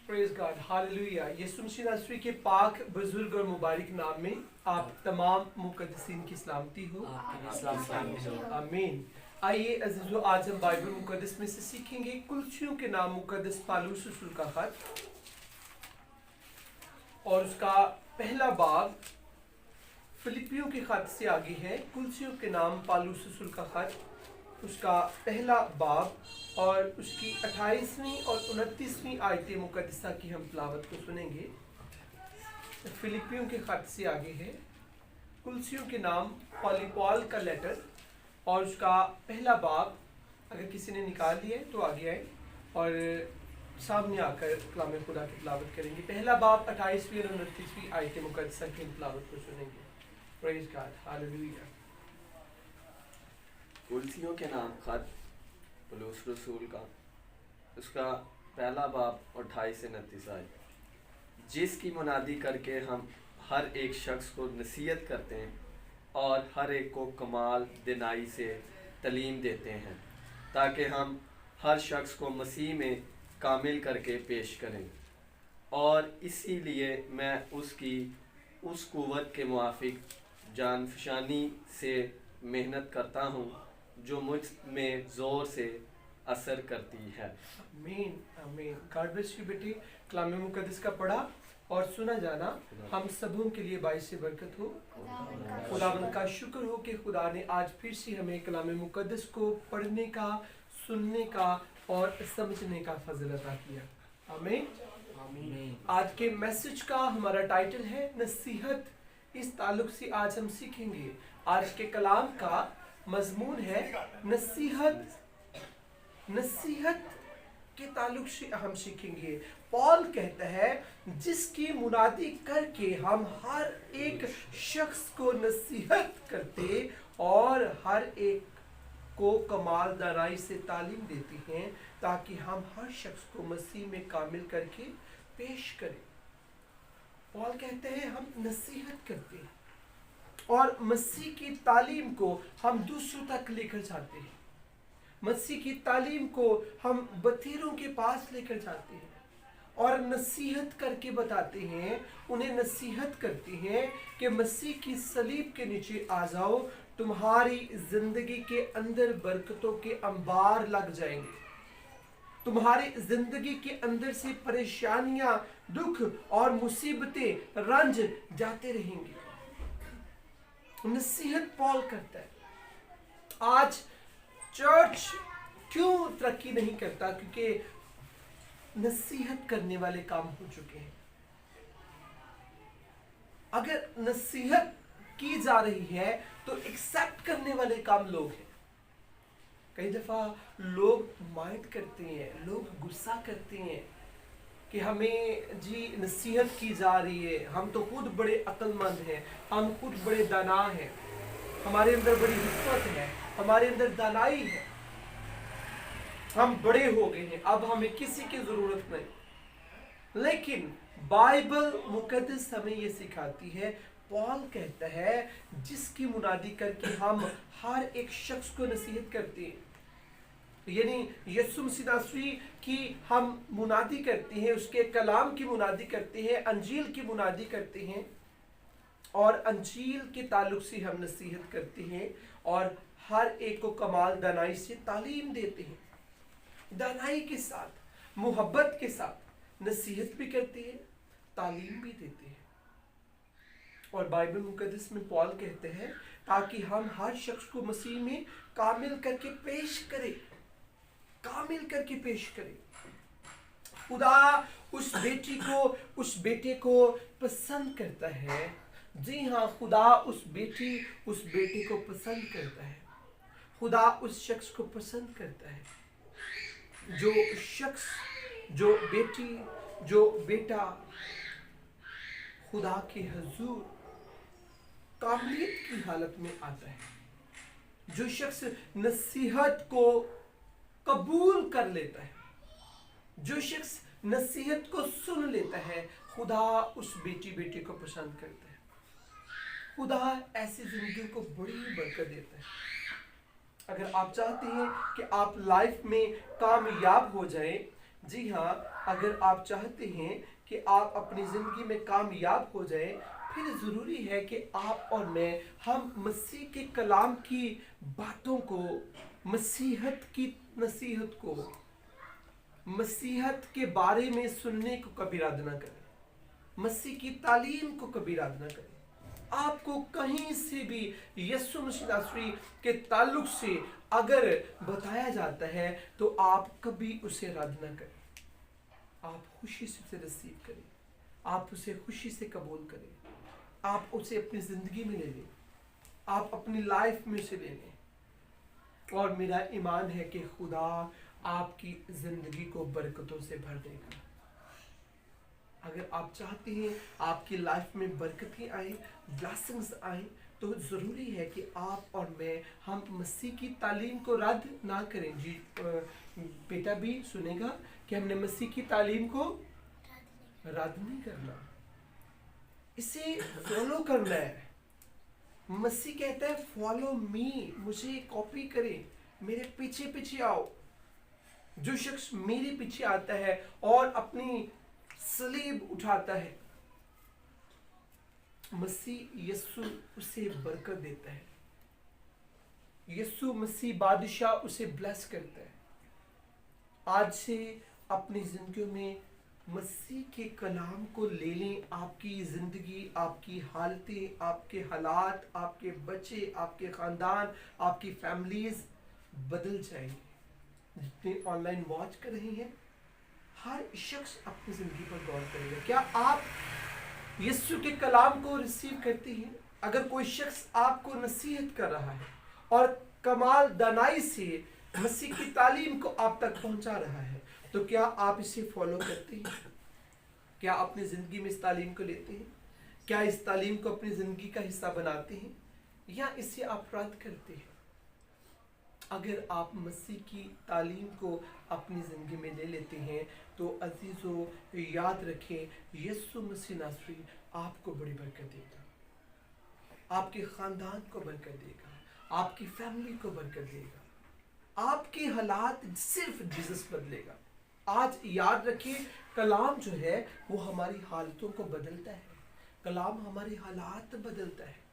Praise God, hallelujah. यीशु मसीह नासरी के पाक बुजुर्ग और मुबारक नाम में आप तमाम मुकद्दसीन की सलामती हो। आमीन। आइए अज़ीज़ों, आज हम बाइबल मुकद्दस में से सीखेंगे कुलसियों के नाम मुकद्दस पौलुस रसूल का खत और उसका पहला बाब फिलिपियों के खत से आगे है। कुलसियों के नाम पौलुस रसूल का खत, उसका पहला बाब और उसकी 28वीं और 29वीं आयत मुकद्दसा की हम तिलावत को सुनेंगे। फिलिपियों के खत से आगे है कुलसियों के नाम पॉल का लेटर और उसका पहला बाब। अगर किसी ने निकाल लिया है तो आगे आए और सामने आकर कलाम खुदा की तिलावत करेंगे। पहला बाब 28वीं और 29वीं आयत मुकद्दसा की तिलावत को सुनेंगे। Praise God, hallelujah. कुलसियों के नाम खत पौलुस रसूल का, उसका पहला बाब 28 से 29 आयत। जिसकी मुनादी करके हम हर एक शख्स को नसीहत करते हैं और हर एक को कमाल दिनाई से तालीम देते हैं, ताकि हम हर शख्स को मसीह में कामिल करके पेश करें। और इसीलिए मैं उसकी उस कुव्वत के मुआफिक जानफशानी से मेहनत करता हूँ जो मुझ में ज़ोर से असर करती है। आमीन, आमीन। गॉड ब्लेस यू बेटी। कलाम मुकद्दस का पढ़ा और सुना जाना हम सबों के लिए बाइस से बरकत हो। खुदावंद का शुक्र हो कि खुदा ने आज फिर से हमें कलाम मुकद्दस को पढ़ने का, सुनने का और समझने का फजल अता किया। आमीन, आमीन। आज के मैसेज का हमारा टाइटल है नसीहत। इस ताल्लुक से आज हम सीखेंगे। आज के कलाम का मजमून है नसीहत। नसीहत के ताल्लुक से हम सीखेंगे। पॉल कहता है जिसकी मुनादी करके हम हर एक शख्स को नसीहत करते और हर एक को कमाल दानाई से तालीम देते हैं, ताकि हम हर शख्स को मसीह में कामिल करके पेश करें। पॉल कहते हैं हम नसीहत करते हैं और मसीह की तालीम को हम दूसरों तक लेकर जाते हैं। मसीह की तालीम को हम बतीरों के पास लेकर जाते हैं और नसीहत करके बताते हैं, उन्हें नसीहत करते हैं कि मसीह की सलीब के नीचे आ जाओ, तुम्हारी जिंदगी के अंदर बरकतों के अंबार लग जाएंगे। तुम्हारी जिंदगी के अंदर से परेशानियां, दुख और मुसीबतें, रंज जाते रहेंगे। नसीहत पॉल करता है। आज चर्च क्यों तरक्की नहीं करता? क्योंकि नसीहत करने वाले काम हो चुके हैं। अगर नसीहत की जा रही है तो एक्सेप्ट करने वाले काम लोग हैं। कई दफा लोग माइंड करते हैं, लोग गुस्सा करते हैं कि हमें जी नसीहत की जा रही है, हम तो खुद बड़े अक्लमंद हैं, हम खुद बड़े दाना हैं, हमारे अंदर बड़ी हिकमत है, हमारे अंदर दानाई है, हम बड़े हो गए हैं, अब हमें किसी की जरूरत नहीं। लेकिन बाइबल मुकद्दस हमें ये सिखाती है, पॉल कहता है जिसकी मुनादी करके हम हर एक शख्स को नसीहत करते हैं, यानी यीशु मसीह नासरी की हम मुनादी करते हैं, उसके कलाम की मुनादी करते हैं, अंजील की मुनादी करते हैं और अंजील के ताल्लुक से हम नसीहत करते हैं और हर एक को कमाल दानाई से तालीम देते हैं। दानाई के साथ, मोहब्बत के साथ नसीहत भी करते हैं, तालीम भी देते हैं। और बाइबल मुकद्दस में पॉल कहते हैं ताकि हम हर शख्स को मसीह में कामिल करके पेश करें, कामिल करके पेश करें। खुदा उस बेटी को, उस बेटे को पसंद करता है। जी हाँ, खुदा उस बेटे को पसंद करता है। खुदा उस शख्स को पसंद करता है जो शख्स, जो बेटी, जो बेटा खुदा के हुजूर कामिलियत की हालत में आता है। जो शख्स नसीहत को कबूल कर लेता है, जो शख्स नसीहत को सुन लेता है, खुदा उस बेटे को पसंद करता है। खुदा ऐसी जिंदगी को बड़ी बरकत देता है। अगर आप चाहते हैं कि आप लाइफ में कामयाब हो जाएं, जी हाँ, اگر آپ چاہتے ہیں کہ آپ اپنی زندگی میں کامیاب ہو جائیں، پھر ضروری ہے کہ آپ اور میں ہم مسیح کے کلام کی باتوں کو، مسیحت کی نصیحت کو، مسیحت کے بارے میں سننے کو کبھی رد نہ کریں، مسیح کی تعلیم کو کبھی رد نہ کریں۔ آپ کو کہیں سے بھی یسوع مسیح ناصری کے تعلق سے اگر بتایا جاتا ہے تو آپ کبھی اسے رد نہ کریں، آپ خوشی سے اسے ریسیو کریں، آپ اسے خوشی سے قبول کریں، آپ اسے اپنی زندگی میں لے لیں، آپ اپنی لائف میں اسے لے لیں، اور میرا ایمان ہے کہ خدا آپ کی زندگی کو برکتوں سے بھر دے گا۔ اگر آپ چاہتے ہیں آپ کی لائف میں برکتیں آئیں، بلیسنگز آئیں، تو ضروری ہے کہ آپ اور میں ہم مسیح کی تعلیم کو رد نہ کریں۔ جی بیٹا بھی سنے گا کہ ہم نے مسیح کی تعلیم کو رد نہیں کرنا، اسے فالو کرنا ہے۔ مسیح کہتا ہے فالو می، مجھے کاپی کریں، میرے پیچھے پیچھے آؤ۔ جو شخص میرے پیچھے آتا ہے اور اپنی صلیب اٹھاتا ہے، مسیح یسوع اسے برکت دیتا ہے، یسوع مسیح بادشاہ اسے بلیس کرتا ہے۔ آج سے اپنی زندگیوں میں مسیح کے کلام کو لے لیں، آپ کی زندگی، آپ کی حالتیں، آپ کے حالات، آپ کے بچے، آپ کے خاندان، آپ کی فیملیز بدل جائیں گے۔ جتنے آن لائن واچ کر رہے ہیں، ہر شخص اپنی زندگی پر غور کرے گا۔ کیا آپ یسوع کے کلام کو ریسیو کرتے ہیں؟ اگر کوئی شخص آپ کو نصیحت کر رہا ہے اور کمال دانائی سے مسیح کی تعلیم کو آپ تک پہنچا رہا ہے، تو کیا آپ اسے فالو کرتے ہیں؟ کیا اپنی زندگی میں اس تعلیم کو لیتے ہیں؟ کیا اس تعلیم کو اپنی زندگی کا حصہ بناتے ہیں یا اسے آپ رد کرتے ہیں؟ اگر آپ مسیح کی تعلیم کو اپنی زندگی میں لے لیتے ہیں تو عزیزو یاد رکھیں، یسوع مسیح ناصری آپ کو بڑی برکت دے گا، آپ کے خاندان کو برکت دے گا، آپ کی فیملی کو برکت دے گا، آپ کے حالات صرف جیسس بدلے گا۔ آج یاد رکھیں، کلام جو ہے وہ ہماری حالتوں کو بدلتا ہے، کلام ہماری حالات بدلتا ہے۔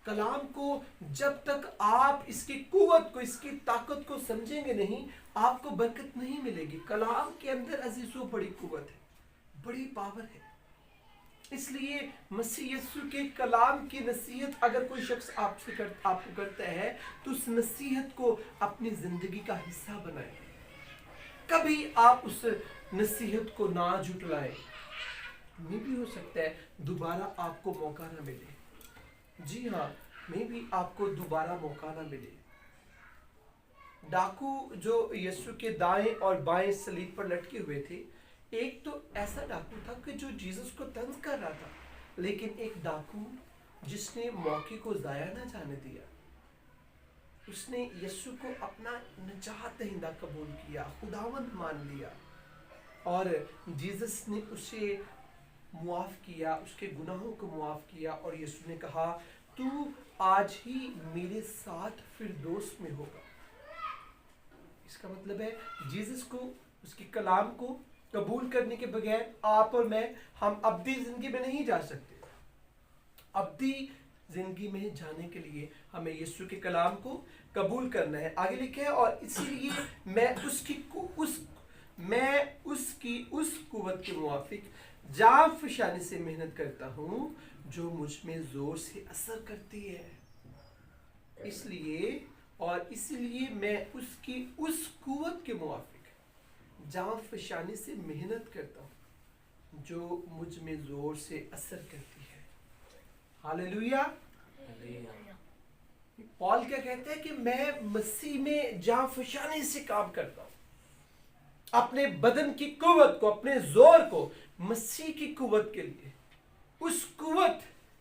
کلام کو جب تک آپ اس کی قوت کو، اس کی طاقت کو سمجھیں گے نہیں، آپ کو برکت نہیں ملے گی۔ کلام کے اندر عزیزو بڑی قوت ہے، بڑی پاور ہے۔ اس لیے مسیح یسوع کے کلام کی نصیحت اگر کوئی شخص آپ کو کرتا ہے تو اس نصیحت کو اپنی زندگی کا حصہ بنائیں، کبھی آپ اس نصیحت کو نہ جھٹلائیں۔ میں بھی ہو سکتا ہے دوبارہ آپ کو موقع نہ ملے، جی ہاں، میں بھی آپ کو دوبارہ موقع نہ ملے۔ ڈاکو جو یسوع کے دائیں اور بائیں صلیب پر لٹکے ہوئے تھے، ایک تو ایسا ڈاکو تھا کہ جو جیسس کو طنز کر رہا تھا، لیکن ایک ڈاکو جس نے موقع کو ضائع نہ جانے دیا، اس نے یسوع کو اپنا نجات دہندہ قبول کیا، خداوند مان لیا، اور جیسس نے اسے معاف کیا، اس کے گناہوں کو معاف کیا، اور یسوع نے کہا تو آج ہی میرے ساتھ فردوس میں ہوگا۔ اس کا مطلب ہے جیسس کو، اس کے کلام کو قبول کرنے کے بغیر آپ اور میں ہم ابدی زندگی میں نہیں جا سکتے۔ ابدی زندگی میں جانے کے لیے ہمیں یسوع کے کلام کو قبول کرنا ہے۔ آگے لکھے ہے، اور اسی لیے میں اس کی قوت کے موافق جان فشانی سے محنت کرتا ہوں جو مجھ میں زور سے اثر کرتی ہے۔ اس لیے میں اس کی قوت کے موافق جان فشانی سے محنت کرتا ہوں جو مجھ میں زور سے اثر کرتی ہے۔ ہاللیلویا۔ پال کیا کہتے ہیں کہ میں مسیح میں جان فشانی سے کام کرتا ہوں، اپنے بدن کی قوت کو، اپنے زور کو مسیح کی قوت کے لیے، اس قوت،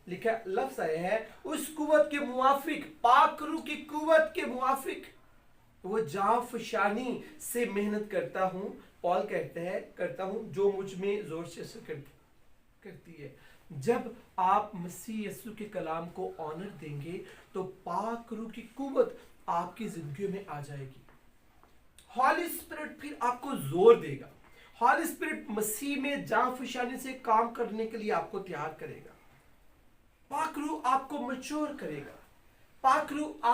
لکھا لفظ آیا ہے، اس قوت کے موافق، پاک روح کی قوت کے موافق وہ جان فشانی سے محنت کرتا ہوں۔ پال کہتا ہے کرتا ہوں جو مجھ میں زور سے اثر کرتی ہے۔ جب آپ مسیح یسوع کے کلام کو آنر دیں گے تو پاک روح کی قوت آپ کی زندگیوں میں آ جائے گی۔ ہولی اسپرٹ پھر آپ کو زور دے گا، होली स्पिरिट मसीह में जान फशानी से काम करने के लिए आपको तैयार करेगा। पाक रूह आपको मैच्योर करेगा। पाक रूह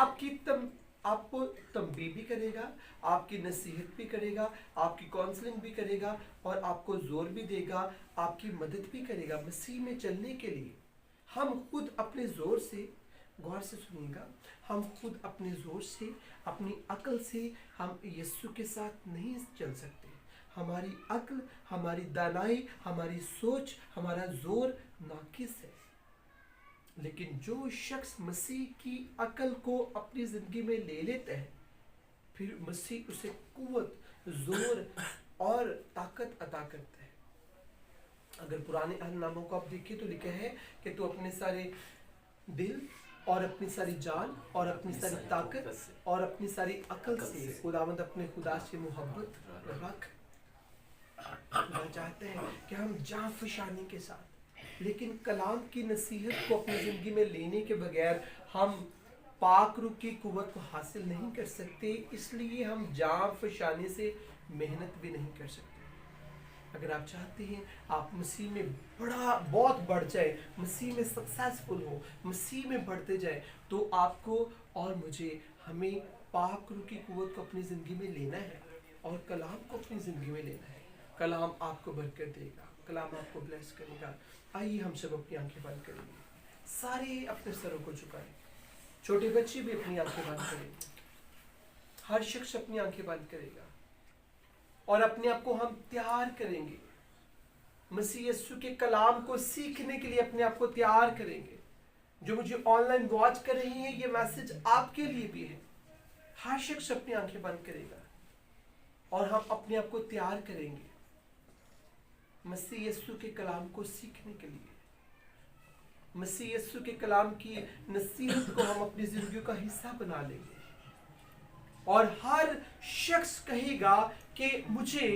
आपको तंबीह भी करेगा, आपकी नसीहत भी करेगा, आपकी काउंसलिंग भी करेगा और आपको जोर भी देगा, आपकी मदद भी करेगा मसीह में चलने के लिए। हम खुद अपने जोर से, गौर से सुनिएगा, हम खुद अपने जोर से, अपनी अकल से हम यीशु के साथ नहीं चल सकते। हमारी अक्ल, हमारी दानाई, हमारी सोच, हमारा जोर नाकिस है। लेकिन जो शख्स मसीह की अकल को अपनी जिंदगी में ले लेता है, फिर मसीह उसे कुव्वत, जोर और ताकत अता करता है। अगर पुराने अहदनामों को आप देखिए तो लिखा है कि तू अपने सारे दिल और अपनी सारी जान और अपनी सारी ताकत और अपनी सारी अकल से खुदावंद अपने खुदा से मोहब्बत रख। खुदा चाहते हैं कि हम जान फशानी के साथ, लेकिन कलाम की नसीहत को अपनी जिंदगी में लेने के बगैर हम पाक रूह की कुव्वत को हासिल नहीं कर सकते। इसलिए हम जान फशानी से मेहनत भी नहीं कर सकते। अगर आप चाहते हैं आप मसीह में बहुत बढ़ जाए, मसीह में सक्सेसफुल हो, मसीह में बढ़ते जाए, तो आपको और मुझे हमें पाक रूह की कुव्वत को अपनी ज़िंदगी में लेना है और कलाम को अपनी ज़िंदगी में लेना है। कलाम आपको बरकत देगा, कलाम आपको ब्लेस करेगा। आइए हम सब अपनी आंखें बंद करेंगे, सारे अपने सरों को झुकाएं, छोटे बच्चे भी अपनी आंखें बंद करेंगे, हर शख्स अपनी आंखें बंद करेगा और अपने आप को हम तैयार करेंगे मसीह यीशु के कलाम को सीखने के लिए। अपने आप को तैयार करेंगे। जो मुझे ऑनलाइन वॉच कर रही हैं, ये मैसेज आपके लिए भी है। हर शख्स अपनी आंखें बंद करेगा और हम अपने आप को तैयार करेंगे मसीह यीशु के कलाम को सीखने के लिए। मसीह यीशु के कलाम की नसीहत को हम अपनी जिंदगी का हिस्सा बना लेंगे और हर शख्स कहेगा कि मुझे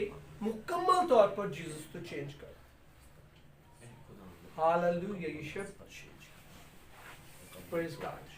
मुकम्मल तौर पर जीसस तो चेंज कर। हालेलुया, यीशु, प्रेज़ गॉड।